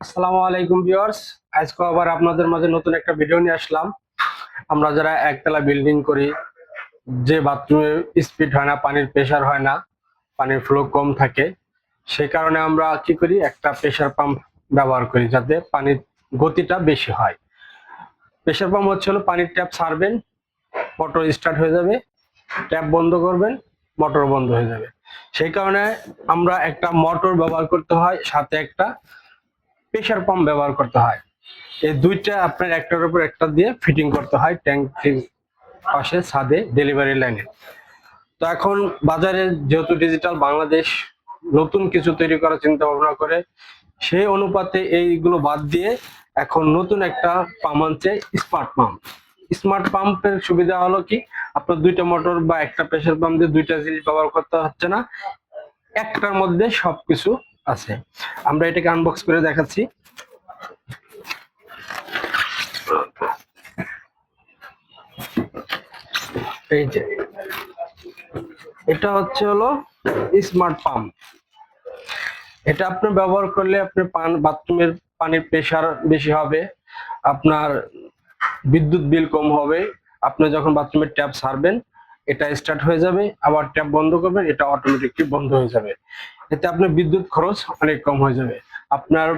আসসালামু আলাইকুম ভিউয়ার্স। আজকে আবার আপনাদের মাঝে নতুন একটা ভিডিও নিয়ে আসলাম। আমরা যারা একতলা বিল্ডিং করি, যে বাথরুমে স্পিড হয় না, পানির প্রেসার হয় না, পানির ফ্লো কম থাকে, সেই কারণে আমরা কি করি, একটা প্রেসার পাম্প ব্যবহার করি যাতে পানির গতিটা বেশি হয়। প্রেসার পাম্প হচ্ছে হলো পানির ট্যাপ ছাড়বেন, মোটর স্টার্ট হয়ে যাবে, ট্যাপ বন্ধ করবেন, মোটর বন্ধ হয়ে যাবে। সেই কারণে আমরা একটা মোটর ব্যবহার করতে হয়, সাথে একটা প্রেসার পাম্প ব্যবহার করতে হয়। এই দুইটা আপনার একটার উপর একটা দিয়ে ফিটিং করতে হয় ট্যাঙ্কির পাশে, ছাদে, ডেলিভারি লাইনে। তো এখন বাজারে যেহেতু ডিজিটাল বাংলাদেশ নতুন কিছু তৈরি করার চিন্তা ভাবনা করে, সেই অনুপাতে এইগুলো বাদ দিয়ে এখন নতুন একটা পাম্প আনছে, স্মার্ট পাম্প। স্মার্ট পাম্পের সুবিধা হলো কি, আপনার দুইটা মোটর বা একটা প্রেসার পাম্প দিয়ে দুইটা জিনিস ব্যবহার করতে হচ্ছে না, একটার মধ্যে সবকিছু আছে। আমরা এটাকে আনবক্স করে দেখাচ্ছি। এই যে এটা হচ্ছে হলো স্মার্ট পাম্প। এটা আপনি ব্যবহার করলে আপনি বাথরুমের পানির প্রেসার বেশি হবে, আপনার বিদ্যুৎ বিল কম হবে। আপনি যখন বাথরুমের ট্যাপ ছাড়বেন, এটা স্টার্ট হয়ে যাবে, আবার ট্যাপ বন্ধ করবেন, এটা অটোমেটিকলি বন্ধ হয়ে যাবে। এতে আপনার বিদ্যুৎ খরচ অনেক কম হয়ে যাবে। আপনার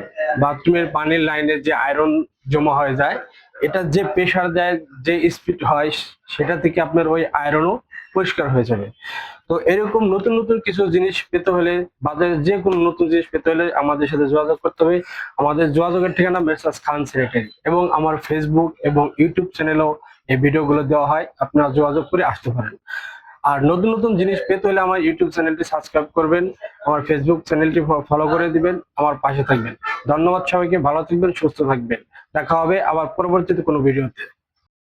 বাথরুমের পানির লাইনে যে আয়রন জমা হয়ে যায়, এটা যে প্রেসার দেয়, যে স্পিড হয়, সেটা থেকে আপনার ওই আয়রনও পরিষ্কার হয়ে যাবে। তো এরকম নতুন নতুন কিছু জিনিস পেতে হলে, বাজারে যে কোনো নতুন জিনিস পেতে হলে আমাদের সাথে যোগাযোগ করতে হবে। আমাদের যোগাযোগের ঠিকানা মেসার্স খান স্যানিটারি, এবং আমার ফেসবুক এবং ইউটিউব চ্যানেলেও এই ভিডিওগুলো দেওয়া হয়, আপনারা যোগাযোগ করে আসতে পারেন। আর নতুন নতুন জিনিস পেতে হলে আমার ইউটিউব চ্যানেলটি সাবস্ক্রাইব করবেন, আমার ফেসবুক চ্যানেলটি ফলো করে দিবেন, আমার পাশে থাকবেন। ধন্যবাদ সবাইকে, ভালো থাকবেন, সুস্থ থাকবেন। দেখা হবে আবার পরবর্তীতে কোনো ভিডিওতে।